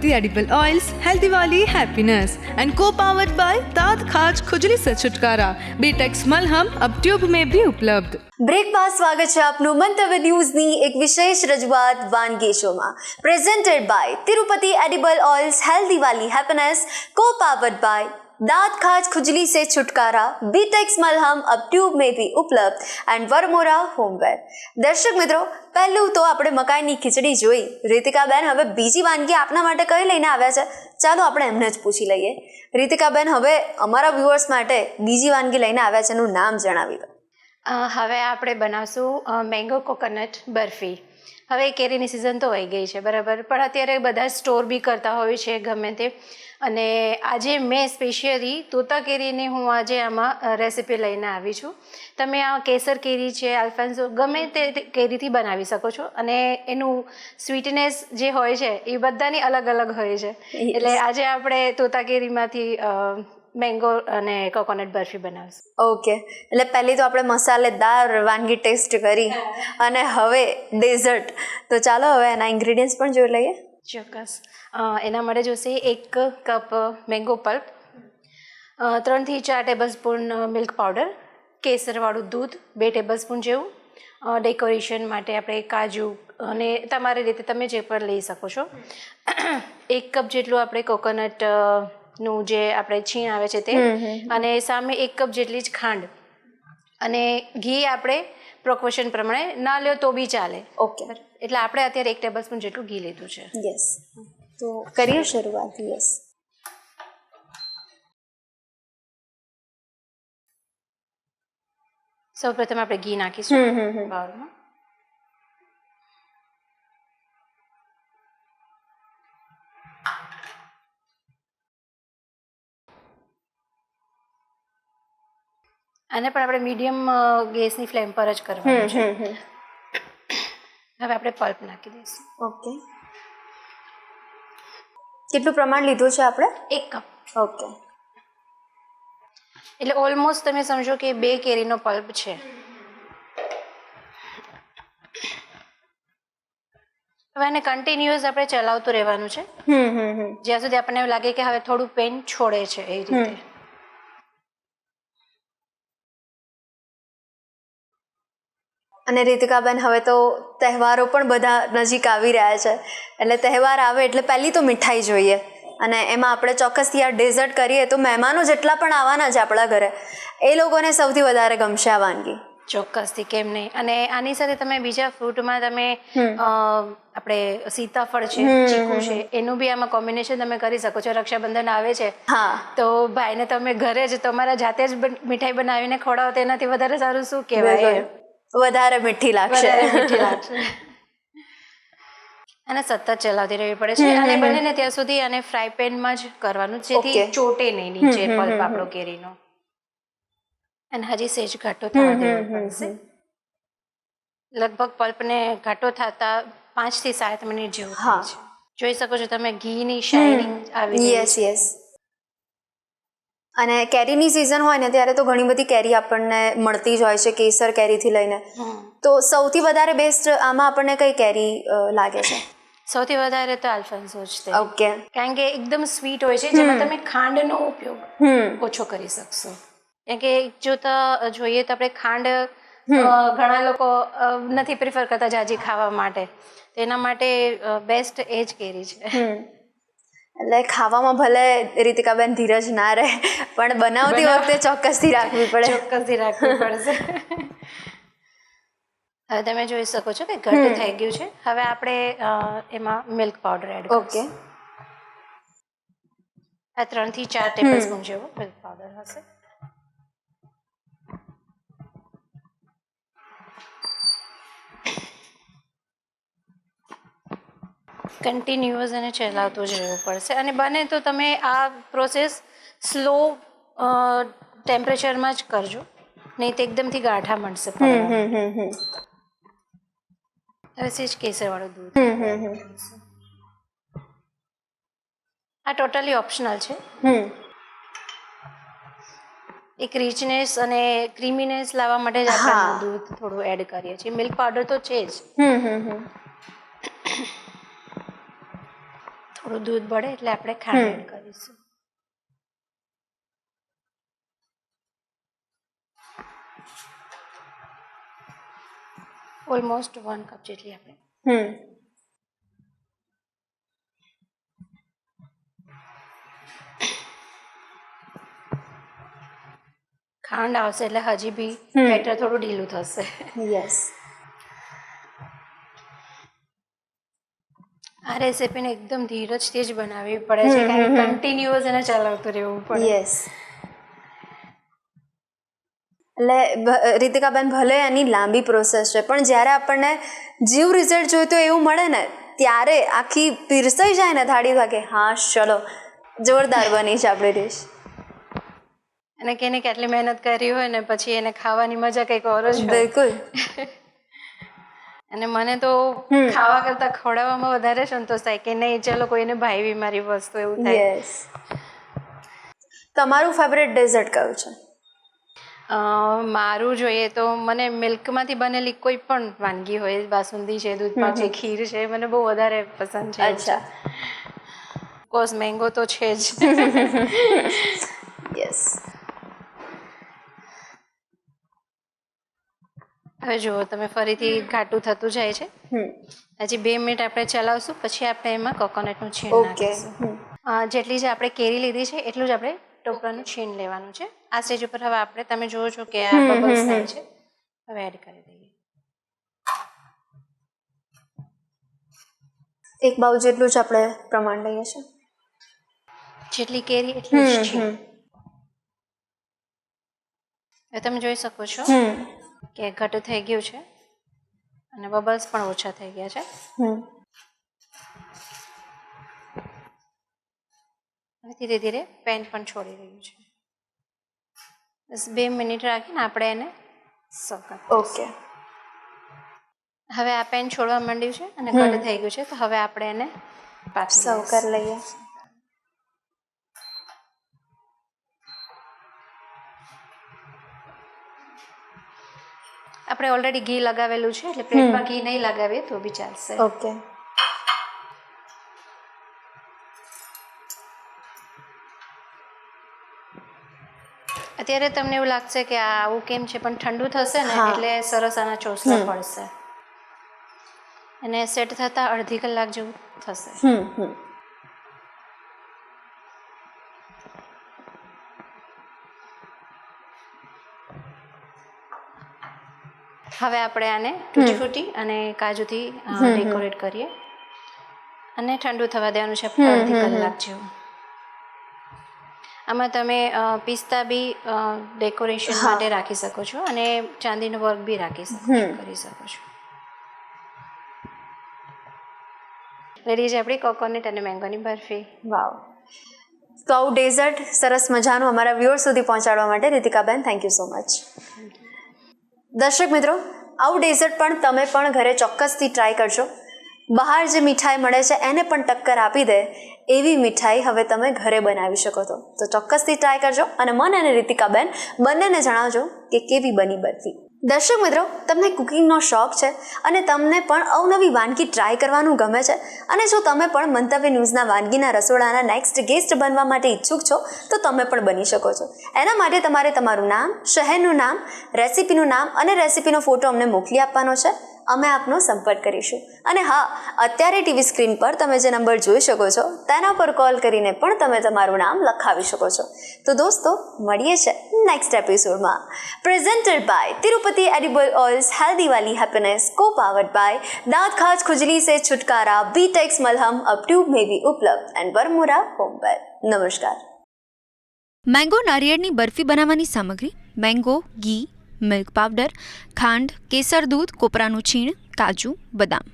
Tirupati edible oils healthy वाली happiness and को powered by दांत खाज खुजली से छुटकारा बीटेक्स मलहम अब ट्यूब में भी उपलब्ध। બ્રેક બાદ સ્વાગત છે આપનું મંતવ્ય ન્યૂઝની એક વિશેષ રજૂઆત વાનગી શોમાં presented by Tirupati edible oils healthy વાલી હેપીનેસ કો પાवर्ड बाय दांत खाज खुजली से छुटकारा बीटेक्स मलहम अब ट्यूब में भी उपलब्ध एंड वरमोरा होमवेर। दर्शक मित्रों, પહેલું તો આપણે મકાઈની ખીચડી જોઈ, રીતિકાબેન હવે બીજી વાનગી આપના માટે કઈ લઈને આવ્યા છે, ચાલો આપણે એમને જ પૂછી લઈએ। રીતિકાબેન, હવે અમારા વ્યુઅર્સ માટે બીજી વાનગી લઈને આવ્યા છે, એનું નામ જણાવી દો। હવે આપણે બનાવશું મેંગો કોકોનટ બરફી। હવે કેરીની સિઝન તો આવી ગઈ છે બરાબર, પણ અત્યારે બધા સ્ટોર બી કરતા હોય છે ગમે તે, અને આજે મેં સ્પેશિયલી તોતા કેરીની હું આજે આમાં રેસીપી લઈને આવી છું। તમે આ કેસર કેરી છે, આલ્ફાન્સો, ગમે તે કેરીથી બનાવી શકો છો, અને એનું સ્વીટનેસ જે હોય છે એ બધાની અલગ અલગ હોય છે, એટલે આજે આપણે તોતા કેરીમાંથી મેંગો અને કોકોનટ બરફી બનાવશું। ઓકે, એટલે પહેલી તો આપણે મસાલેદાર વાનગી ટેસ્ટ કરી અને હવે ડેઝર્ટ, તો ચાલો હવે એના ઇન્ગ્રીડિયન્ટ્સ પણ જોઈ લઈએ। ચોક્કસ, એના માટે જોશે 1 કપ મેંગો પલ્પ, 3 થી 4 ટેબલસ્પૂન મિલ્ક પાવડર, કેસરવાળું દૂધ 2 ટેબલસ્પૂન જેવું, ડેકોરેશન માટે આપણે કાજુ અને તમારી રીતે તમે જે પણ લઈ શકો છો, 1 કપ જેટલું આપણે કોકોનટ નું જે આપણે છીણ આવે છે તે, અને સામે 1 કપ જેટલી જ ખાંડ, અને ઘી આપણે પ્રોપોર્શન પ્રમાણે ના લ્યો તો બી ચાલે। ઓકે, એટલે આપણે અત્યારે 1 ટેબલસ્પૂન જેટલું ઘી લીધું છે। યસ, તો કરીએ શરૂઆત। યસ, સૌ પ્રથમ આપણે ઘી નાખીશું બાઉલમાં, આને પણ આપણે મીડિયમ ગેસની ફ્લેમ પર જ કરવાનું છે। હવે આપણે પલ્પ નાખી દઈશું। ઓકે, કેટલું પ્રમાણ લીધું છે આપણે? 1 કપ। ઓકે, એટલે ઓલમોસ્ટ તમે સમજો કે 2 કેરીનો પલ્પ છે। હવે એને કન્ટિન્યુઅસ આપણે ચલાવતું રહેવાનું છે જ્યાં સુધી આપણને એવું લાગે કે હવે થોડું પેન છોડે છે એ રીતે। અને રીતિકાબેન, હવે તો તહેવારો પણ બધા નજીક આવી રહ્યા છે, એટલે તહેવાર આવે એટલે પહેલી તો મીઠાઈ જોઈએ, અને એમાં આપણે ચોક્કસથી આ ડેઝર્ટ કરીએ તો મહેમાનો જેટલા પણ આવવાના છે આપણા ઘરે, એ લોકોને સૌથી વધારે ગમશે આ વાનગી। ચોક્કસથી, કેમ નહીં। અને આની સાથે તમે બીજા ફ્રૂટમાં તમે આપણે સીતાફળ છે, ચીકુ છે, એનું બી આમાં કોમ્બિનેશન તમે કરી શકો છો। રક્ષાબંધન આવે છે, હા, તો ભાઈને તમે ઘરે જ તમારા જાતે જ મીઠાઈ બનાવીને ખવડાવો તો એનાથી વધારે સારું શું કહેવાય, વધારે મીઠી લાગશે। અને સતત ચલાવતી રહેવી પડે છે, અને બને ને ત્યાં સુધી આને ફ્રાય પેનમાં જ કરવાનું, જેથી ચોટે નહીં નીચે પલ્પ આપણો કેરીનો, અને હજી સેજ ઘાટો થવા દેવો પડશે। લગભગ પલ્પને ઘાટો થતા 5 થી 7 મિનિટ જેવું થાય છે। જોઈ શકો છો તમે ઘીની શાઇનિંગ આવી રહી છે। યસ યસ, અને કેરીની સિઝન હોય ને ત્યારે તો ઘણી બધી કેરી આપણને મળતી જ હોય છે, કેસર કેરીથી લઈને, તો સૌથી વધારે બેસ્ટ આમાં આપણને કઈ કેરી લાગે છે? સૌથી વધારે તો આલ્ફાન્સો જ છે। ઓકે, કારણ કે એકદમ સ્વીટ હોય છે, જેમાં તમે ખાંડનો ઉપયોગ ઓછો કરી શકશો। કારણ કે જોતા જોઈએ તો આપણે ખાંડ ઘણા લોકો નથી પ્રિફર કરતા જાજી ખાવા માટે, તેના માટે બેસ્ટ એ જ કેરી છે। એટલે ખાવામાં ભલે રીતિકાબેન ધીરજ ના રહે, પણ બનાવતી વખતે ચોક્કસથી રાખવી પડે। ચોક્કસથી રાખવી પડશે। હવે તમે જોઈ શકો છો કે ઘટ્ટ થઈ ગયું છે। હવે આપણે એમાં મિલ્ક પાવડર એડ કરીશું। આ 3 થી 4 ટેબલસ્પૂન જેવો મિલ્ક પાવડર હશે। કન્ટિન્યુઅસ એને ચલાવતું જ રહેવું પડશે, અને બને તો તમે આ પ્રોસેસ સ્લો ટેમ્પરેચરમાં જ કરજો, નહીં તો એકદમથી ગાંઠા મળશે પડવા। હવે સેજ કેસરવાળું દૂધ, આ ટોટલી ઓપ્શનલ છે। એક રીચનેસ અને ક્રીમીનેસ લાવવા માટે જ આપણે દૂધ થોડું એડ કરીએ છીએ, મિલ્ક પાવડર તો છે જ। થોડું દૂધ બળે એટલે આપણે ખાંડ એડ કરીશું. ઓલમોસ્ટ 1 કપ જેટલી આપણે. ખાંડ આવશે એટલે હજી બી બેટર થોડું ઢીલું થશે. યસ. આ રેસીપીને એકદમ ધીરજથી જ બનાવવી પડે છે કારણ કે કન્ટિન્યુઅસ એને ચલાવતું રહેવું પડે. યસ. એટલે રીતિકાબેન ભલે એની લાંબી પ્રોસેસ છે પણ જ્યારે આપણને જીવ રિઝલ્ટ જોઈતો એવું મળે ને ત્યારે આખી પીરસાઈ જાય ને થાળી વાગે હા ચલો જોરદાર બની છે આપણી ડિશ. અને કેને કેટલી મહેનત કરી હોય ને પછી એને ખાવાની મજા કંઈક ઓર જ હોય. બિલકુલ. અને મને તો ખાવા કરતા ખવડાવવામાં વધારે સંતોષ થાય કે નહીં ચલો કોઈને ભાવી મારી વસ્તુ એવું થાય. યસ. તમારું ફેવરેટ ડેઝર્ટ કયું છે? મારું જોઈએ તો મને મિલ્કમાંથી બનેલી કોઈ પણ વાનગી હોય, બાસુંદી છે, દૂધપાક છે, ખીર છે, મને બહુ વધારે પસંદ છે. અચ્છા. કોર્સ મેંગો તો છે જ. યસ. હવે જુઓ તમે ફરીથી ઘાટું થતું જાય છે. હજી 2 મિનિટ આપણે ચલાવશું પછી આપણે એમાં કોકોનટનું છીણ નાખીશું. જેટલી જે આપણે કેરી લીધી છે એટલું જ આપણે ટોપરાનું છીણ લેવાનું છે. આ સ્ટેજ ઉપર હવે આપણે તમે જુઓ છો કે આ બબલ્સ થાય છે, હવે એડ કરી દઈએ. 1 બાઉલ જેટલું જ આપણે પ્રમાણ લઈએ છીએ. જેટલી કેરી એટલું જ છીણ. હવે તમે જોઈ શકો છો કે ઘટ થઈ ગયું છે અને બબલ્સ પણ ઓછા થઈ ગયા છે. હવે ધીરે ધીરે પેન પણ છોડી રહ્યું છે. બસ 2 મિનિટ રાખીને આપણે એને સર્વ કરીશું. ઓકે. હવે આ પેન છોડવા માંડ્યું છે અને ઘટ થઈ ગયું છે તો હવે આપણે એને પાછું સર્વ કરી લઈએ. આપણે ઓલરેડી ઘી લગાવેલું છે એટલે પ્લેટમાં ઘી નહીં લગાવીએ તો બી ચાલશે. ઓકે. અત્યારે તમને એવું લાગશે કે આ આવું કેમ છે પણ ઠંડુ થશે ને એટલે સરસ આના ચોસલા પડશે અને સેટ થતાં અડધી કલાક જેવું થશે. હવે આપણે આને તૂટી ફૂટી અને કાજુથી ડેકોરેટ કરીએ અને ઠંડુ થવા દેવાનું છે અડધી કલાક જેવું. આમાં તમે પિસ્તા બી ડેકોરેશન માટે રાખી શકો છો અને ચાંદીનો વર્ક બી કરી શકો છો. રેડી છે આપણી કોકોનટ અને મેંગોની બરફી. વાવ. તો આવું ડેઝર્ટ સરસ મજાનું અમારા વ્યુઅર્સ સુધી પહોંચાડવા માટે રીતિકાબેન થેન્ક યુ સો મચ. દર્શક મિત્રો, આવું ડેઝર્ટ પણ તમે પણ ઘરે ચોક્કસથી ટ્રાય કરજો. બહાર જે મીઠાઈ મળે છે એને પણ ટક્કર આપી દે એવી મીઠાઈ હવે તમે ઘરે બનાવી શકો છો. તો ચોક્કસથી ટ્રાય કરજો અને મને અને રીતિકાબેન બંનેને જણાવજો કે કેવી બની બરફી. દર્શક મિત્રો, તમને કુકિંગનો શોખ છે અને તમને પણ અવનવી વાનગી ટ્રાય કરવાનું ગમે છે અને જો તમે પણ મંતવ્ય ન્યૂઝના વાનગીના રસોડાના નેક્સ્ટ ગેસ્ટ બનવા માટે ઈચ્છુક છો તો તમે પણ બની શકો છો. એના માટે તમારે તમારું નામ, શહેરનું નામ, રેસિપીનું નામ અને રેસિપીનો ફોટો અમને મોકલી આપવાનો છે. અમે આપનો સંપર્ક કરીશું. અને હા, અત્યારે ટીવી સ્ક્રીન પર તમે જે નંબર જોઈ શકો છો તેના પર કોલ કરીને પણ તમે તમારું નામ લખાવી શકો છો. તો દોસ્તો, મળીએ છે નેક્સ્ટ એપિસોડમાં. Presented by Tirupati edible oils healthy वाली हैप्पीनेस, को पावर्ड बाय दांत खाज खुजली से छुटकारा, बीटेक्स मलहम अब ट्यूब में भी उपलब्ध एंड बरमूडा होम पर. नमस्कार. મેંગો નારિયેળની બરફી બનાવવાની સામગ્રી: મેંગો, ઘી, મિલ્ક પાવડર, ખાંડ, કેસર દૂધ, કોપરાનું છીણ, કાજુ, બદામ.